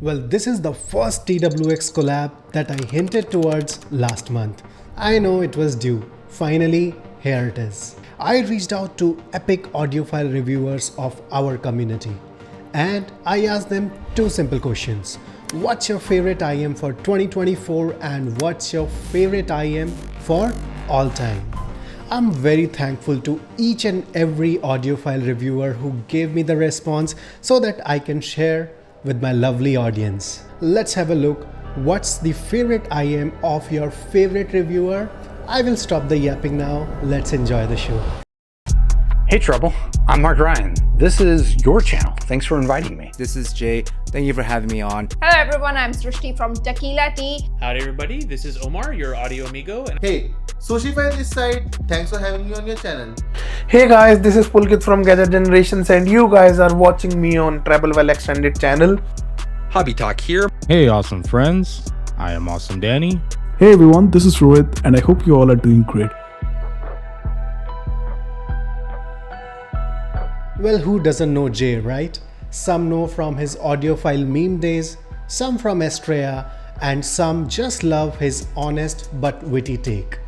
Well, this is the first TWX collab that I hinted towards last month. I know it was due. Finally, here it is. I reached out to epic audiophile reviewers of our community and I asked them two simple questions. What's your favorite IEM for 2024 and what's your favorite IEM for all time? I'm very thankful to each and every audiophile reviewer who gave me the response so that I can share with my lovely audience. Let's have a look. What's the favorite IEM of your favorite reviewer? I will stop the yapping now. Let's enjoy the show. Hey Treble, I'm Mark Ryan. This is your channel. Thanks for inviting me. This is Jay. Thank you for having me on. Hello everyone, I'm Sushi from Techella Tea. Howdy everybody, this is Omar, your audio amigo. Hey, Sushi Fi this side. Thanks for having me on your channel. Hey guys, this is Pulkit from Gadget Generations and you guys are watching me on Treble Well Xtended channel. Hobby Talk here. Hey awesome friends, I am Awsm Danny. Hey everyone, this is Rohit and I hope you all are doing great. Well, who doesn't know Jay, right? Some know from his audiophile meme days, some from Estrella, and some just love his honest but witty take.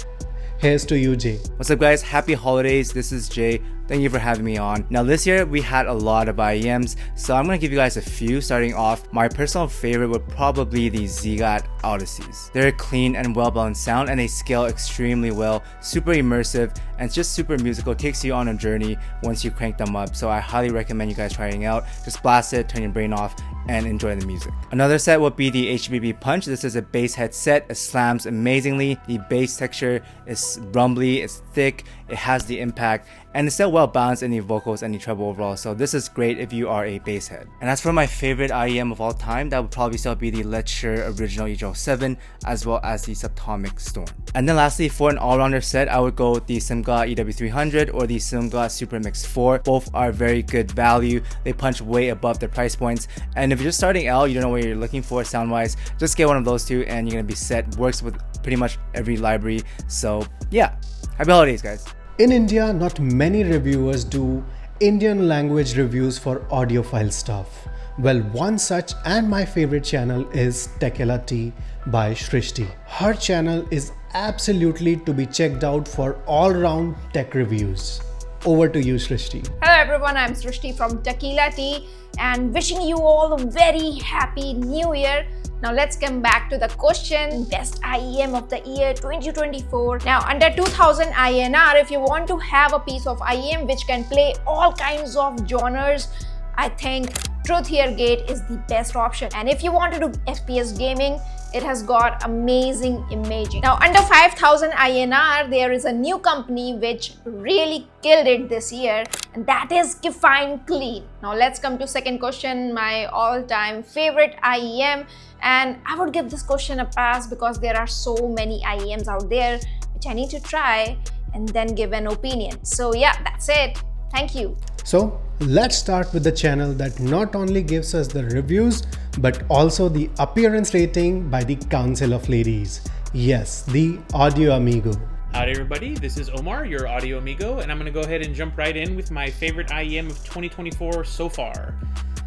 Here's to you, Jay. What's up guys? Happy holidays. This is Jay. Thank you for having me on. Now this year we had a lot of IEMs, so I'm going to give you guys a few. Starting off, my personal favorite would probably be the Zigat Odysseys. They're a clean and well balanced sound and they scale extremely well, super immersive and it's just super musical. It takes you on a journey once you crank them up, so I highly recommend you guys trying out. Just blast it, turn your brain off and enjoy the music. Another set would be the HBB Punch. This is a bass head set. It slams amazingly. The bass texture is rumbly, it's thick, it has the impact, and it's still well balanced in the vocals and the treble overall, so this is great if you are a bass head. And as for my favorite IEM of all time, that would probably still be the Let's Sure Original EJ07 as well as the Subatomic Storm. And then lastly, for an all-rounder set, I would go with the Simga EW300 or the Simga Super Mix 4. Both are very good value. They punch way above their price points, and if you're just starting out, you don't know what you're looking for sound-wise, just get one of those two and you're gonna be set. Works with pretty much every library, so yeah. Happy holidays, guys. In India, not many reviewers do Indian language reviews for audiophile stuff. Well, one such and my favorite channel is Techella Tea by Shrishti. Her channel is absolutely to be checked out for all-round tech reviews. Over to you, Shrishti. Hello everyone, I'm Sushi from Techella Tea and wishing you all a very happy new year. Now let's come back to the question, best IEM of the year 2024. Now under 2000 INR, if you want to have a piece of IEM which can play all kinds of genres, I think Truth Here Gate is the best option. And if you want to do FPS gaming, it has got amazing imaging. Now under 5000 INR, there is a new company which really killed it this year, and that is Kifine Clean. Now let's come to second question, my all-time favorite IEM, and I would give this question a pass because there are so many IEMs out there which I need to try and then give an opinion. So yeah, that's it. Thank you. So let's start with the channel that not only gives us the reviews but also the appearance rating by the Council of Ladies. Yes, the Audio Amigo. Howdy everybody, this is Omar, your audio amigo, and I'm going to go ahead and jump right in with my favorite IEM of 2024 so far.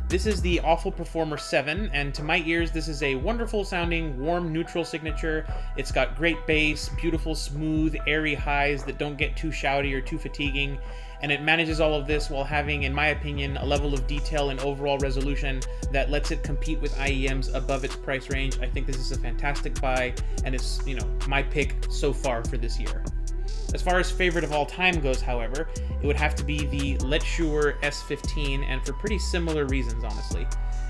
This is the Awful Performer 7, and to my ears this is a wonderful sounding, warm, neutral signature. It's got great bass, beautiful, smooth, airy highs that don't get too shouty or too fatiguing, and it manages all of this while having, in my opinion, a level of detail and overall resolution that lets it compete with IEMs above its price range. I think this is a fantastic buy, and it's, my pick so far for this year. As far as favorite of all time goes, however, it would have to be the Let's Sure S15, and for pretty similar reasons, honestly.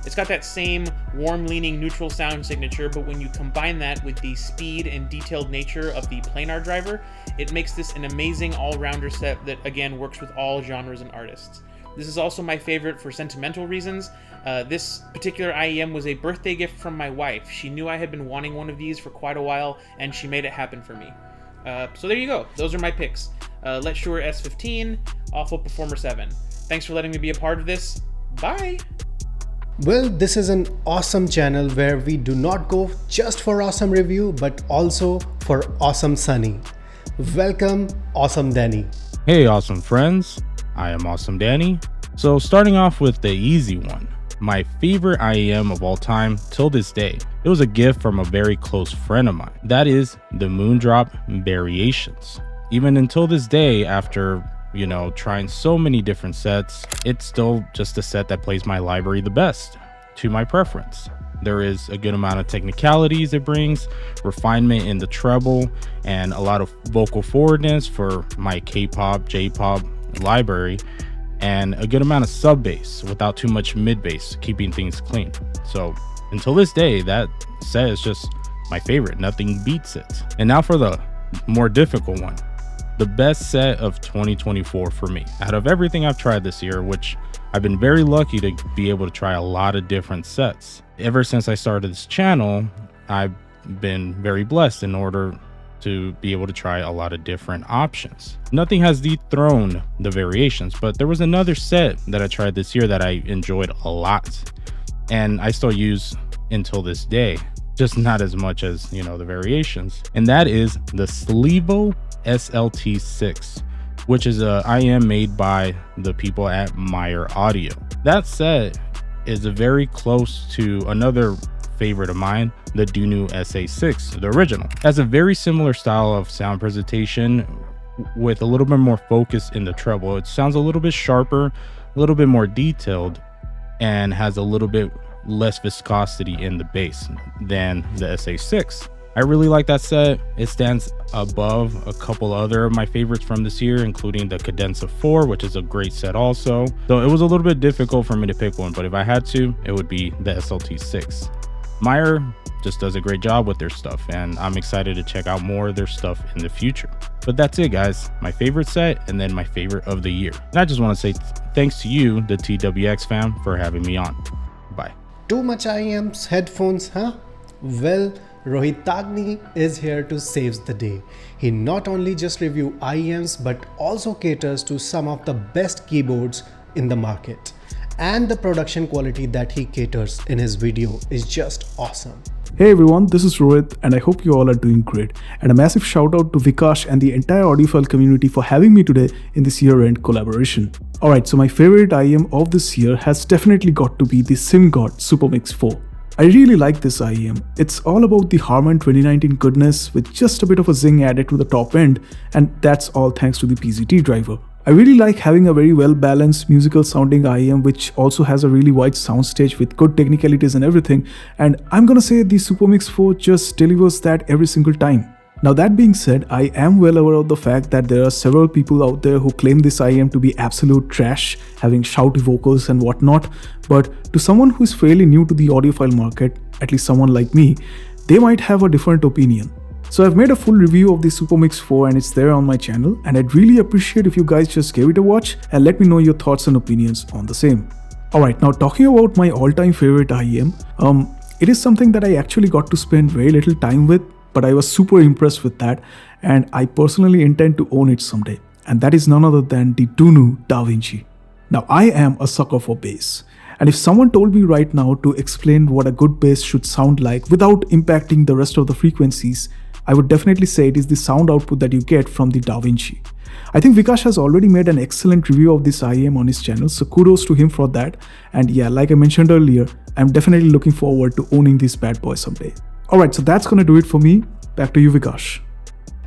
It's got that same warm-leaning neutral sound signature, but when you combine that with the speed and detailed nature of the planar driver, it makes this an amazing all-rounder set that, again, works with all genres and artists. This is also my favorite for sentimental reasons. This particular IEM was a birthday gift from my wife. She knew I had been wanting one of these for quite a while, and she made it happen for me. So there you go. Those are my picks. Let's Sure S15, Awful Performer 7. Thanks for letting me be a part of this. Bye! Well, this is an awesome channel where we do not go just for awesome review but also for awesome Sunny. Welcome, Awsm Danny. Hey awesome friends, I am Awsm Danny. So starting off with the easy one, my favorite IEM of all time till this day. It was a gift from a very close friend of mine. That is the Moondrop Variations. Even until this day, after trying so many different sets, it's still just a set that plays my library the best, to my preference. There is a good amount of technicalities it brings, refinement in the treble, and a lot of vocal forwardness for my K-pop, J-pop library, and a good amount of sub bass without too much mid bass, keeping things clean. So until this day, that set is just my favorite. Nothing beats it. And now for the more difficult one, the best set of 2024 for me. Out of everything I've tried this year, which I've been very lucky to be able to try a lot of different sets. Ever since I started this channel, I've been very blessed in order to be able to try a lot of different options. Nothing has dethroned the variations, but there was another set that I tried this year that I enjoyed a lot, and I still use until this day, just not as much as the variations, and that is the Slevo SLT6, which is a IEM made by the people at Meyer Audio. That set is very close to another favorite of mine, the Dunu SA6, the original. It has a very similar style of sound presentation with a little bit more focus in the treble. It sounds a little bit sharper, a little bit more detailed, and has a little bit less viscosity in the bass than the SA6. I really like that set. It stands above a couple other of my favorites from this year, including the Cadenza 4, which is a great set also. So it was a little bit difficult for me to pick one, but if I had to, it would be the SLT6. Meyer just does a great job with their stuff, and I'm excited to check out more of their stuff in the future. But that's it, guys. My favorite set, and then my favorite of the year. And I just want to say thanks to you, the TWX fam, for having me on. Bye. Too much IEMs, headphones, huh? Well, Rohitagni is here to save the day. He not only just reviews IEMs but also caters to some of the best keyboards in the market. And the production quality that he caters in his video is just awesome. Hey everyone, this is Rohit and I hope you all are doing great. And a massive shout out to Vikash and the entire Audiophile community for having me today in this year-end collaboration. Alright, so my favorite IEM of this year has definitely got to be the SimGod Supermix 4. I really like this IEM. It's all about the Harman 2019 goodness with just a bit of a zing added to the top end, and that's all thanks to the PZT driver. I really like having a very well balanced musical sounding IEM which also has a really wide soundstage with good technicalities and everything, and I'm gonna say the Supermix 4 just delivers that every single time. Now that being said, I am well aware of the fact that there are several people out there who claim this IEM to be absolute trash, having shouty vocals and whatnot, but to someone who is fairly new to the audiophile market, at least someone like me, they might have a different opinion. So I've made a full review of the Supermix 4 and it's there on my channel, and I'd really appreciate if you guys just gave it a watch and let me know your thoughts and opinions on the same. Alright, now talking about my all-time favorite IEM, it is something that I actually got to spend very little time with, but I was super impressed with that, and I personally intend to own it someday, and that is none other than the Dunu Da Vinci. Now I am a sucker for bass, and if someone told me right now to explain what a good bass should sound like without impacting the rest of the frequencies, I would definitely say it is the sound output that you get from the Da Vinci. I think Vikash has already made an excellent review of this IEM on his channel, so kudos to him for that, and yeah, like I mentioned earlier, I'm definitely looking forward to owning this bad boy someday. Alright, so that's gonna do it for me. Back to you, Vikash.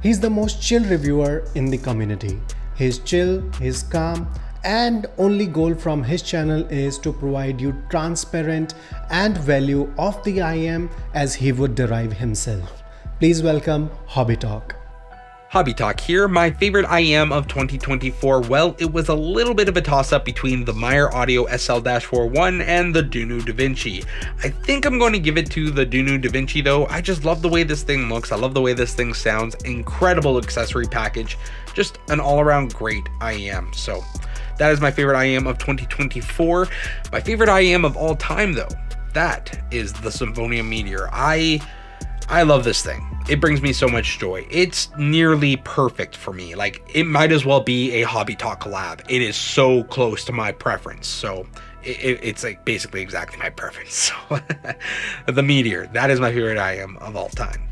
He's the most chill reviewer in the community. He's chill, he's calm, and only goal from his channel is to provide you transparent and value of the IEM as he would derive himself. Please welcome Hobby Talk. Hobby Talk here. My favorite IEM of 2024, well, it was a little bit of a toss-up between the Meyer Audio SL-41 and the Dunu Da Vinci. I think I'm going to give it to the Dunu Da Vinci though. I just love the way this thing looks. I love the way this thing sounds. Incredible accessory package. Just an all-around great IEM. So that is my favorite IEM of 2024. My favorite IEM of all time though, that is the Symphonia Meteor. I love this thing. It brings me so much joy. It's nearly perfect for me. Like, it might as well be a Hobby Talk collab. It is so close to my preference. So it's like basically exactly my preference. So the Meteor, that is my favorite IEM of all time.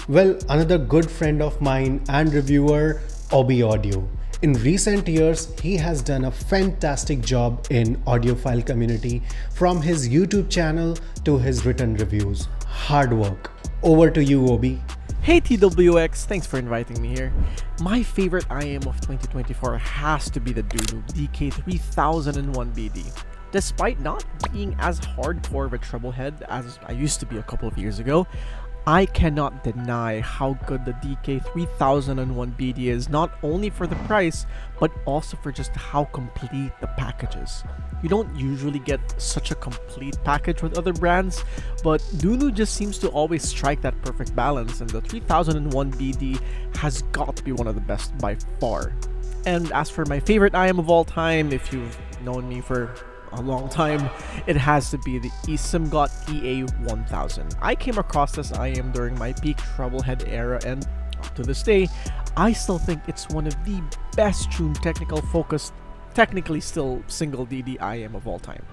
Well, another good friend of mine and reviewer, Odio. In recent years, he has done a fantastic job in audiophile community, from his YouTube channel to his written reviews. Hard work. Over to you, Obi. Hey TWX, thanks for inviting me here. My favorite IEM of 2024 has to be the Dunu DK3001BD. Despite not being as hardcore of a treble head as I used to be a couple of years ago, I cannot deny how good the DK3001BD is, not only for the price, but also for just how complete the package is. You don't usually get such a complete package with other brands, but Dunu just seems to always strike that perfect balance, and the 3001BD has got to be one of the best by far. And as for my favorite IEM of all time, if you've known me for a long time, it has to be the Awsm EA1000. I came across this IEM during my peak treble-head era, and up to this day, I still think it's one of the best tuned technical focused, technically still single DD IEM of all time.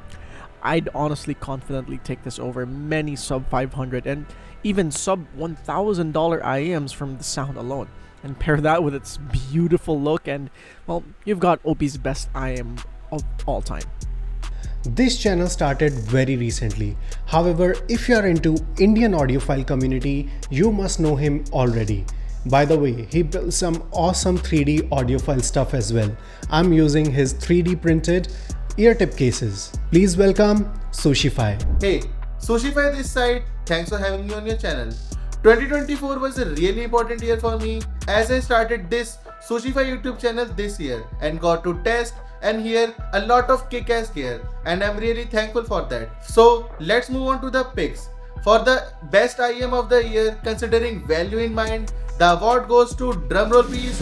I'd honestly confidently take this over many sub $500 and even sub $1,000 IEMs from the sound alone, and pair that with its beautiful look and, well, you've got OP's best IEM of all time. This channel started very recently. However, if you are into Indian audiophile community, you must know him already. By the way, he built some awesome 3D audiophile stuff as well. I'm using his 3D printed ear tip cases. Please welcome Sushi Fi. Hey, Sushi Fi this side. Thanks for having me on your channel. 2024 was a really important year for me as I started this Sushi Fi YouTube channel this year and got to test and hear a lot of kick-ass gear, and I'm really thankful for that. So let's move on to the picks. For the best IEM of the year, considering value in mind, the award goes to, drumroll please,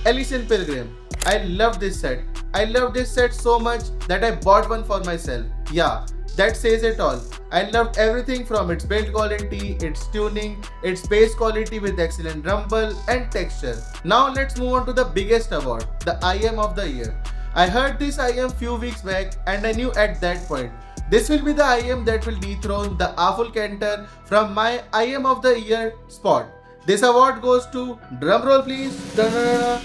Elysian Pilgrim. I love this set. I love this set so much that I bought one for myself. Yeah, that says it all. I loved everything from its build quality, its tuning, its bass quality with excellent rumble and texture. Now let's move on to the biggest award, the IEM of the year. I heard this IEM few weeks back and I knew at that point, this will be the IEM that will dethrone the Awful Canter from my IEM of the year spot. This award goes to, drumroll please, The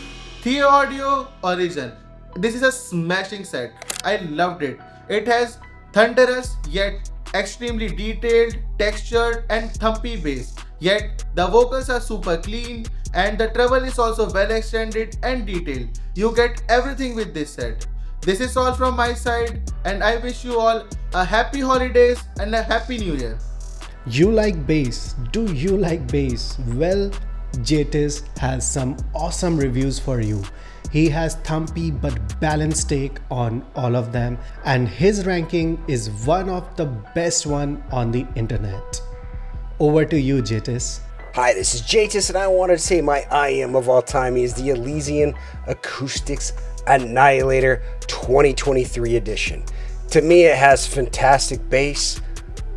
Audio Origin. This is a smashing set. I loved it. It has thunderous yet extremely detailed, textured and thumpy bass. Yet the vocals are super clean and the treble is also well extended and detailed. You get everything with this set. This is all from my side and I wish you all a happy holidays and a happy new year. You like bass? Do you like bass? Well, Jaytiss has some awesome reviews for you. He has thumpy but balanced take on all of them, and his ranking is one of the best one on the internet. Over to you, Jaytiss. Hi, this is Jaytiss, and I wanted to say my IEM of all time is the Elysian Acoustics Annihilator 2023 edition. To me, it has fantastic bass,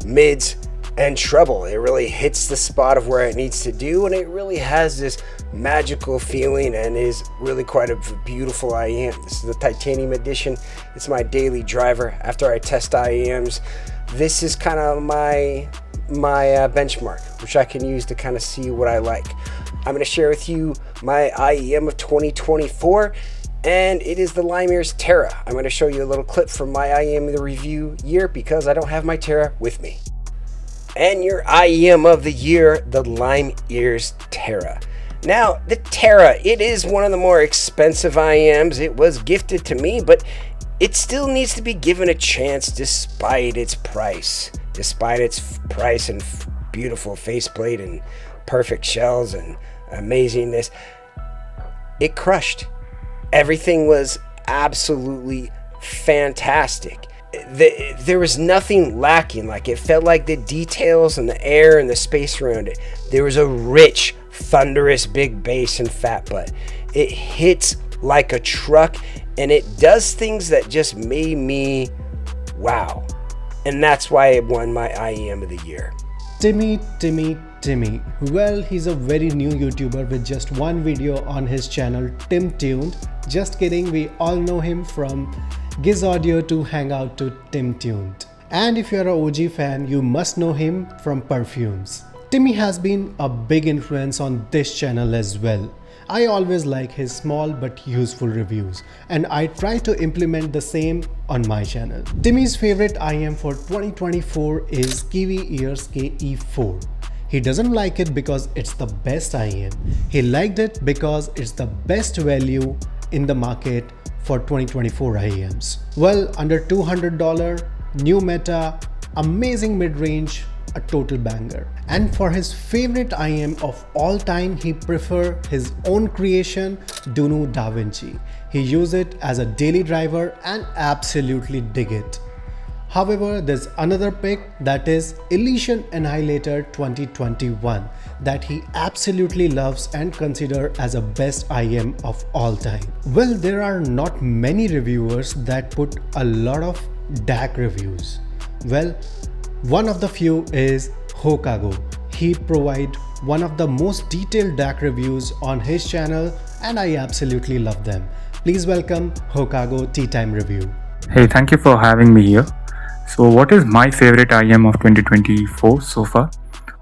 mids, and treble. It really hits the spot of where it needs to do, and it really has this magical feeling and is really quite a beautiful IEM. This is the titanium edition. It's my daily driver after I test IEMs. This is kind of my benchmark, which I can use to kind of see what I like. I'm going to share with you my IEM of 2024, and it is the Limeere's Terra. I'm going to show you a little clip from my IEM of the review year because I don't have my Terra with me. And your IEM of the year, the Limeere's Terra. Now, the Terra, it is one of the more expensive IEMs. It was gifted to me, but it still needs to be given a chance despite its price. Despite its price and beautiful faceplate and perfect shells and amazingness, it crushed. Everything was absolutely fantastic. There was nothing lacking. Like, it felt like the details and the air and the space around it. There was a rich, thunderous big bass and fat butt. It hits like a truck and it does things that just made me wow. And that's why it won my IEM of the year. Timmy. Well, he's a very new YouTuber with just one video on his channel, Tim Tuned. Just kidding, we all know him from Giz Audio to Hangout to Tim Tuned. And if you're an OG fan, you must know him from Perfumes. Timmy has been a big influence on this channel as well. I always like his small but useful reviews, and I try to implement the same on my channel. Timmy's favorite IEM for 2024 is Kiwi Ears KE4. He doesn't like it because it's the best IEM. He liked it because it's the best value in the market for 2024 IEMs. Well, under $200, new meta, amazing mid-range, a total banger. And for his favorite IEM of all time, he prefer his own creation, Dunu DaVinci. He use it as a daily driver and absolutely dig it. However, there's another pick, that is Elysian Annihilator 2021, that he absolutely loves and consider as a best IEM of all time. Well, there are not many reviewers that put a lot of DAC reviews. Well, one of the few is Hokago. He provide one of the most detailed DAC reviews on his channel, and I absolutely love them. Please welcome Hokago Tea Time Review. Hey, thank you for having me here. So what is my favorite IEM of 2024 so far?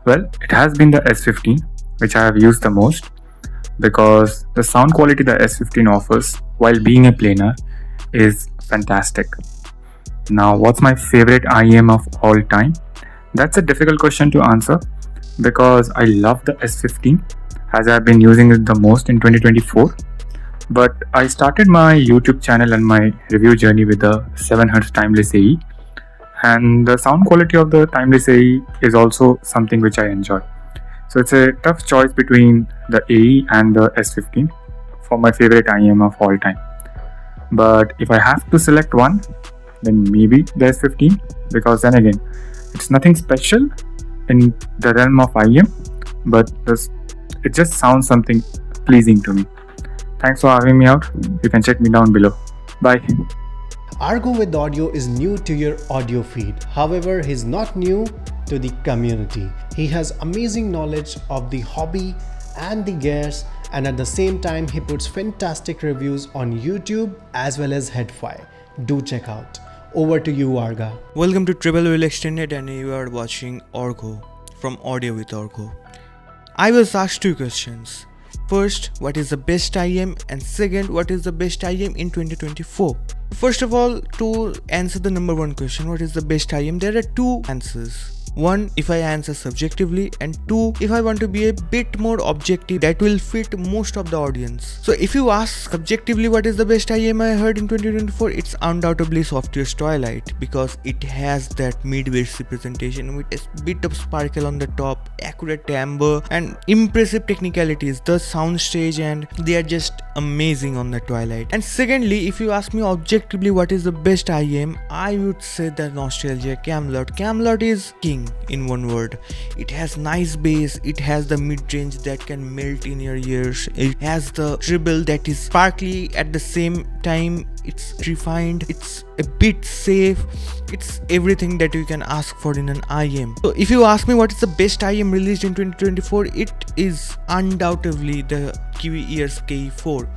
Well, it has been the S15, which I have used the most because the sound quality the S15 offers while being a planar is fantastic. Now, what's my favorite IEM of all time? That's a difficult question to answer because I love the S15 as I've been using it the most in 2024. But I started my YouTube channel and my review journey with the 7Hz Timeless AE. And the sound quality of the Timeless AE is also something which I enjoy. So it's a tough choice between the AE and the S15 for my favorite IEM of all time. But if I have to select one, then maybe the S15, because then again, it's nothing special in the realm of IEM, but it just sounds something pleasing to me. Thanks for having me out. You can check me down below. Bye. Argha with Audio is new to your audio feed. However, he's not new to the community. He has amazing knowledge of the hobby and the gears, and at the same time he puts fantastic reviews on YouTube as well as Headfi. Do check out. Over to you, Argha. Welcome to Treble Well Xtended, and you are watching Argha from Audio with Argha. I was asked two questions. First, what is the best IEM, and second, what is the best IEM in 2024? First of all, to answer the number one question, what is the best IEM, there are two answers. One, if I answer subjectively, and two, if I want to be a bit more objective that will fit most of the audience. So if you ask subjectively what is the best IEM I heard in 2024, it's undoubtedly Software's Twilight, because it has that mid-bass representation with a bit of sparkle on the top, accurate timbre and impressive technicalities, the soundstage, and they are just amazing on the Twilight. And secondly, if you ask me objectively what is the best IEM, I would say the Nostalgia Camelot. Camelot is king in one word. It has nice bass, it has the mid-range that can melt in your ears, it has the treble that is sparkly at the same time, it's refined, it's a bit safe, it's everything that you can ask for in an IEM. So if you ask me what is the best IEM released in 2024, it is undoubtedly the Kiwi Ears KE4.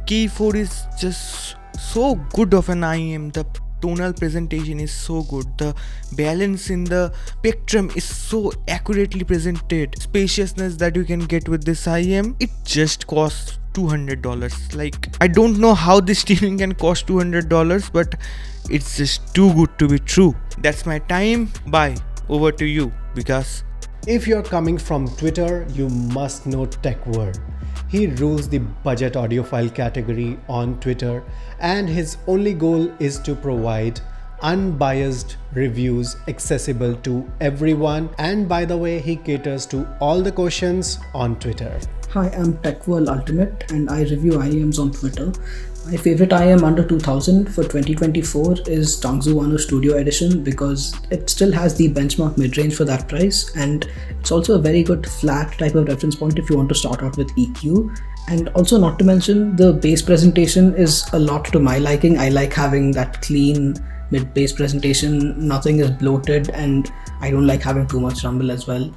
KE4 is just so good of an IEM. The tonal presentation is so good, the balance in the spectrum is so accurately presented, spaciousness that you can get with this IEM, it just costs $200. Like, I don't know how this tuning can cost $200, but it's just too good to be true. That's my time. Bye. Over to you, Vikas. If you're coming from Twitter, you must know Techwhirl. He rules the budget audiophile category on Twitter, and his only goal is to provide unbiased reviews accessible to everyone. And by the way, he caters to all the questions on Twitter. Hi, I'm Techwhirl Ultimate and I review IEMs on Twitter. My favorite IEM under 2000 for 2024 is Tangzu Wano Studio Edition because it still has the benchmark mid-range for that price, and it's also a very good flat type of reference point if you want to start out with EQ. And also, not to mention, the bass presentation is a lot to my liking. I like having that clean mid-bass presentation, nothing is bloated, and I don't like having too much rumble as well.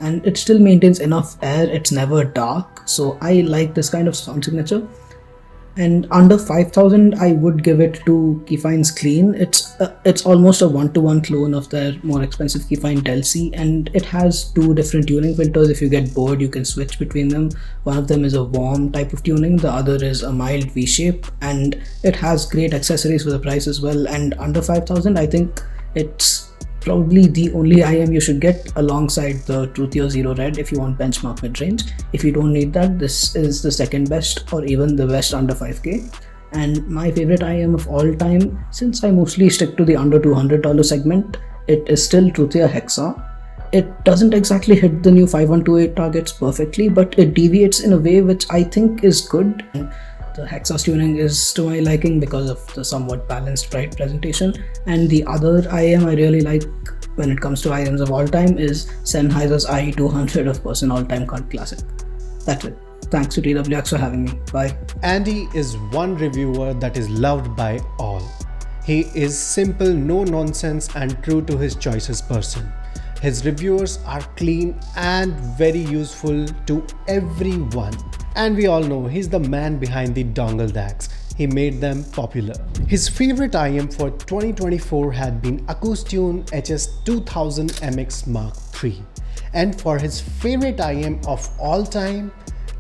And it still maintains enough air, it's never dark, so I like this kind of sound signature. And under 5000, I would give it to Keyfine's Clean. It's almost a one-to-one clone of their more expensive Keyfine Delcy, and it has two different tuning filters. If you get bored, you can switch between them. One of them is a warm type of tuning, the other is a mild V-shape, and it has great accessories for the price as well. And under 5000, I think it's probably the only IEM you should get alongside the Truthio Zero Red if you want benchmark mid-range. If you don't need that, this is the second best or even the best under 5k. And my favorite IEM of all time, since I mostly stick to the under $200 segment, it is still Truthio Hexa. It doesn't exactly hit the new 5128 targets perfectly, but it deviates in a way which I think is good. And the Hexa's tuning is to my liking because of the somewhat balanced bright presentation. And the other IEM I really like when it comes to IEMs of all time is Sennheiser's IE200, of course, an all-time cult classic. That's it. Thanks to TWX for having me. Bye. Andy is one reviewer that is loved by all. He is simple, no nonsense and true to his choices person. His reviewers are clean and very useful to everyone. And we all know he's the man behind the dongle DACs. He made them popular. His favorite IEM for 2024 had been Acoustune HS2000 MX Mark III. And for his favorite IEM of all time,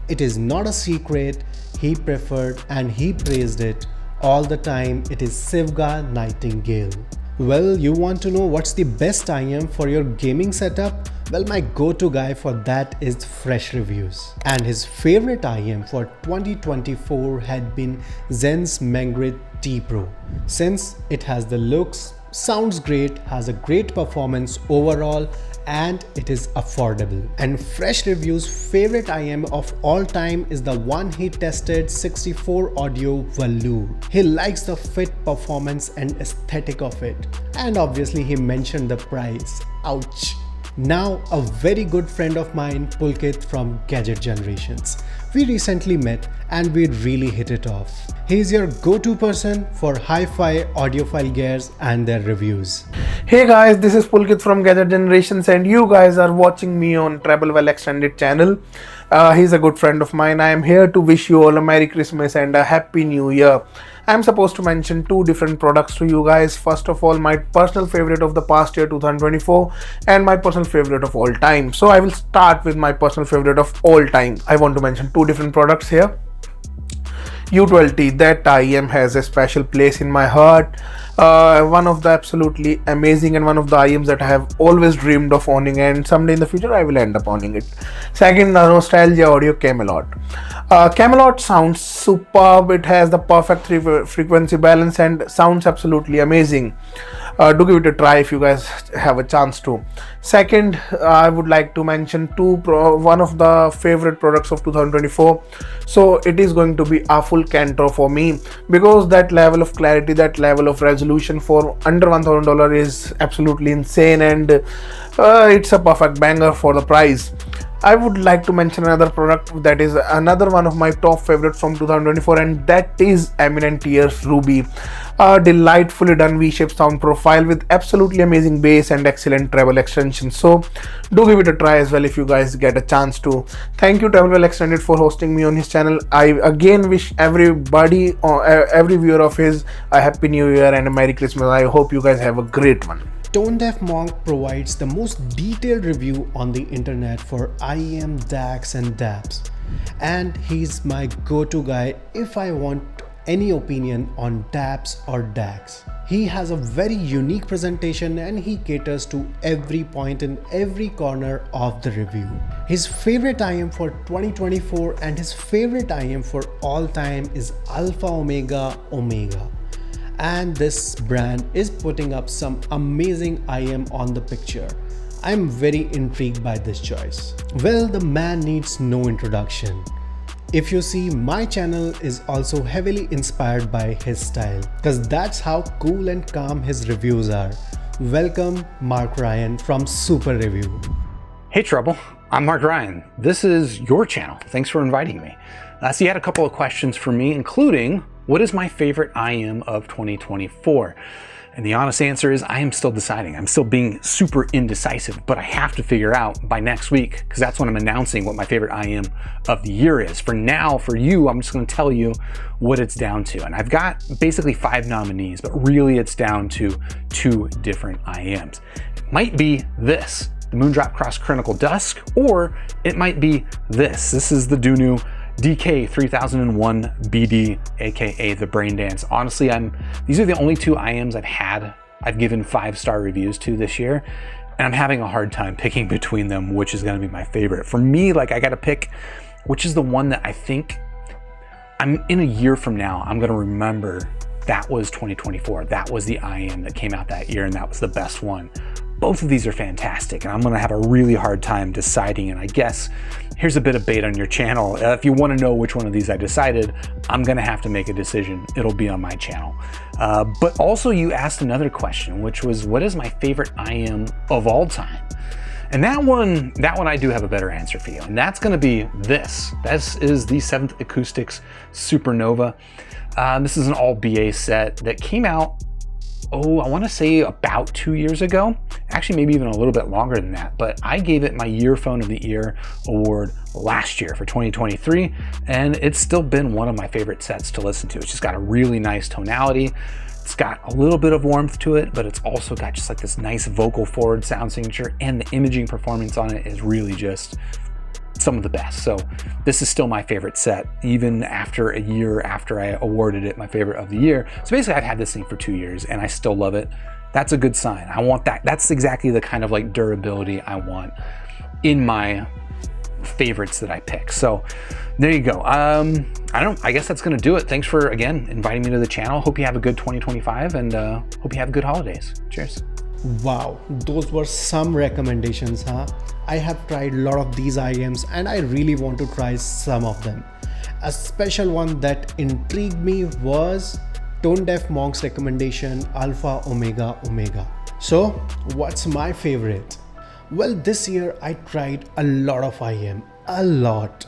it is not a secret, he preferred and he praised it all the time. It is Sivga Nightingale. Well, you want to know what's the best IEM for your gaming setup? Well, my go-to guy for that is Fresh Reviews. And his favorite IEM for 2024 had been Zen's Mengrid T Pro. Since it has the looks, sounds great, has a great performance overall, and it is affordable. And Fresh Reviews' favorite IEM of all time is the one he tested, 64 Audio Velour. He likes the fit, performance and aesthetic of it. And obviously he mentioned the price. Ouch. Now a very good friend of mine, Pulkit from Gadget Generations. We recently met and we really hit it off. He's your go-to person for hi-fi audiophile gears and their reviews. Hey guys, this is Pulkit from Gadget Generations and you guys are watching me on Treble Well Xtended channel. He's a good friend of mine. I am here to wish you all a Merry Christmas and a Happy New Year. I am supposed to mention two different products to you guys. First of all, my personal favorite of the past year 2024 and my personal favorite of all time. So I will start with my personal favorite of all time. I want to mention two different products here. U12T, that IEM has a special place in my heart. One of the absolutely amazing and one of the IEMs that I have always dreamed of owning, and someday in the future I will end up owning it. Second, the Nostalgia Audio Camelot. Camelot sounds superb. It has the perfect frequency balance and sounds absolutely amazing. Do give it a try if you guys have a chance to. Second, I would like to mention one of the favorite products of 2024. So it is going to be a full Cantor for me, because that level of clarity, that level of resolution for under $1,000 is absolutely insane, and it's a perfect banger for the price. I would like to mention another product that is another one of my top favorites from 2024, and that is Eminent Ears Ruby. A delightfully done V-shaped sound profile with absolutely amazing bass and excellent treble extension. So do give it a try as well if you guys get a chance to. Thank you Treble Well Xtended for hosting me on his channel. I again wish everybody, every viewer of his, a Happy New Year and a Merry Christmas. I hope you guys have a great one. Tone Deaf Monk provides the most detailed review on the internet for IEM, DACs and DAPs. And he's my go-to guy if I want any opinion on DAPs or DACs. He has a very unique presentation and he caters to every point in every corner of the review. His favorite IEM for 2024 and his favorite IEM for all time is Alpha Omega Omega. And this brand is putting up some amazing IEM on the picture. I'm very intrigued by this choice. Well, the man needs no introduction. If you see, my channel is also heavily inspired by his style, because that's how cool and calm his reviews are. Welcome Mark Ryan from Super Review. Hey Treble, I'm Mark Ryan. This is your channel. Thanks for inviting me. So you had a couple of questions for me, including what is my favorite IEM of 2024? And the honest answer is I am still deciding. I'm still being super indecisive, but I have to figure out by next week, because that's when I'm announcing what my favorite IEM of the year is. For now, for you, I'm just going to tell you what it's down to. And I've got basically 5 nominees, but really it's down to 2 different IEMs. It might be this, the Moondrop Cross Chronicle Dusk, or it might be this. This is the Dunu DK 3001 BD, aka the Brain Dance. Honestly, these are the only 2 IEMs I've given 5-star reviews to this year, and I'm having a hard time picking between them which is going to be my favorite. For me, like, I got to pick which is the one that I think I'm in a year from now, I'm going to remember that was 2024. That was the IEM that came out that year, and that was the best one. Both of these are fantastic, and I'm going to have a really hard time deciding. And I guess here's a bit of bait on your channel. If you want to know which one of these I decided, I'm going to have to make a decision. It'll be on my channel. But also you asked another question, which was, what is my favorite IEM of all time? And that one I do have a better answer for you. And that's going to be this. This is the 7th Acoustics Supernova. This is an all BA set that came out, I want to say about 2 years ago. Actually, maybe even a little bit longer than that. But I gave it my Yearphone of the Year award last year for 2023. And it's still been one of my favorite sets to listen to. It's just got a really nice tonality. It's got a little bit of warmth to it, but it's also got just like this nice vocal forward sound signature, and the imaging performance on it is really just some of the best. So this is still my favorite set, even after a year after I awarded it my favorite of the year. So basically I've had this thing for 2 years and I still love it. That's a good sign. I want that. That's exactly the kind of like durability I want in my favorites that I pick. So there you go. I guess that's gonna do it. Thanks for, again, inviting me to the channel. Hope you have a good 2025, and hope you have good holidays. Cheers. Wow, those were some recommendations, huh? I have tried a lot of these IEMs and I really want to try some of them. A special one that intrigued me was Tone Deaf Monk's recommendation, Alpha Omega Omega. So what's my favorite? Well, this year I tried a lot of IEM, a lot.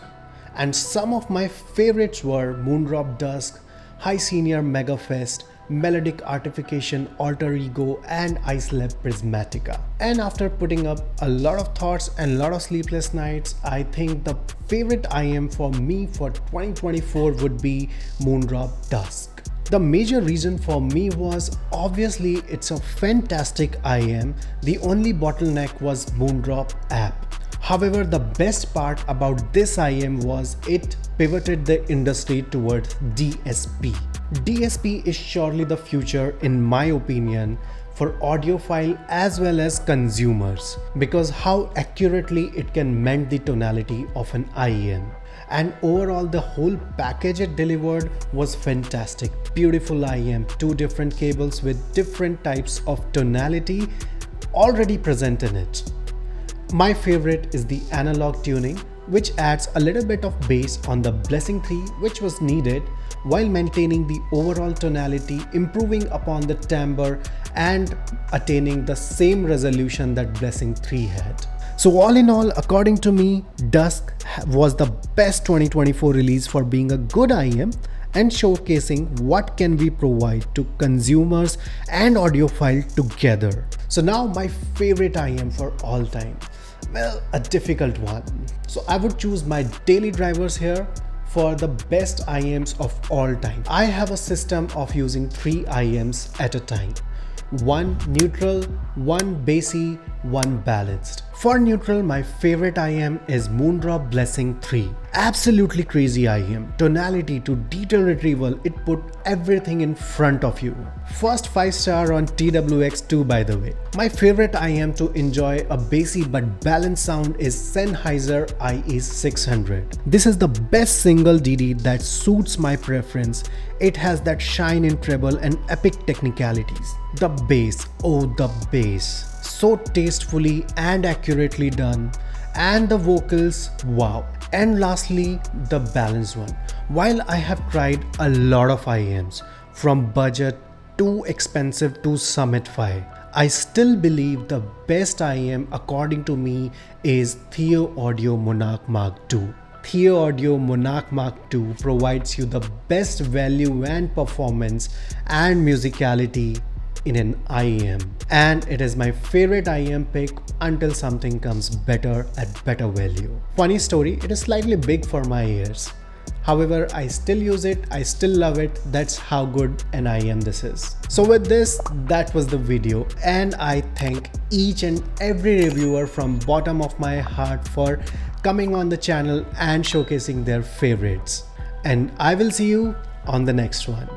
And some of my favorites were Moondrop Dusk, High Senior Mega Fest, Melodic Artification, Alter Ego, and Icelab Prismatica. And after putting up a lot of thoughts and a lot of sleepless nights, I think the favorite IEM for me for 2024 would be Moondrop Dusk. The major reason for me was, obviously it's a fantastic IEM. The only bottleneck was Moondrop app. However, the best part about this IEM was it pivoted the industry towards DSP. DSP is surely the future, in my opinion, for audiophile as well as consumers, because how accurately it can mend the tonality of an IEM. And overall, the whole package it delivered was fantastic. Beautiful IEM, 2 different cables with different types of tonality already present in it. My favorite is the analog tuning, which adds a little bit of bass on the Blessing 3, which was needed, while maintaining the overall tonality, improving upon the timbre and attaining the same resolution that Blessing 3 had. So all in all, according to me, Dusk was the best 2024 release for being a good IEM and showcasing what can we provide to consumers and audiophile together. So now my favorite IEM for all time. Well, a difficult one. So I would choose my daily drivers here for the best IEMs of all time. I have a system of using 3 IEMs at a time. 1 neutral, 1 bassy, 1 balanced. For neutral, my favorite IEM is Moondrop Blessing 3. Absolutely crazy IEM. Tonality to detail retrieval, it put everything in front of you. First 5-star on TWX too, by the way. My favorite IEM to enjoy a bassy but balanced sound is Sennheiser IE600. This is the best single DD that suits my preference. It has that shine in treble and epic technicalities. The bass, oh the bass. So tastefully and accurately done, and the vocals, wow. And lastly, the balanced one. While I have tried a lot of IEMs, from budget to expensive to Summit Fi, I still believe the best IEM according to me is Theo Audio Monarch Mark II. Theo Audio Monarch Mark II provides you the best value and performance and musicality in an IEM, and it is my favorite IEM pick until something comes better at better value. Funny story, it is slightly big for my ears. However, I still use it, I still love it. That's how good an IEM this is. So with this, that was the video, and I thank each and every reviewer from bottom of my heart for coming on the channel and showcasing their favorites. And I will see you on the next one.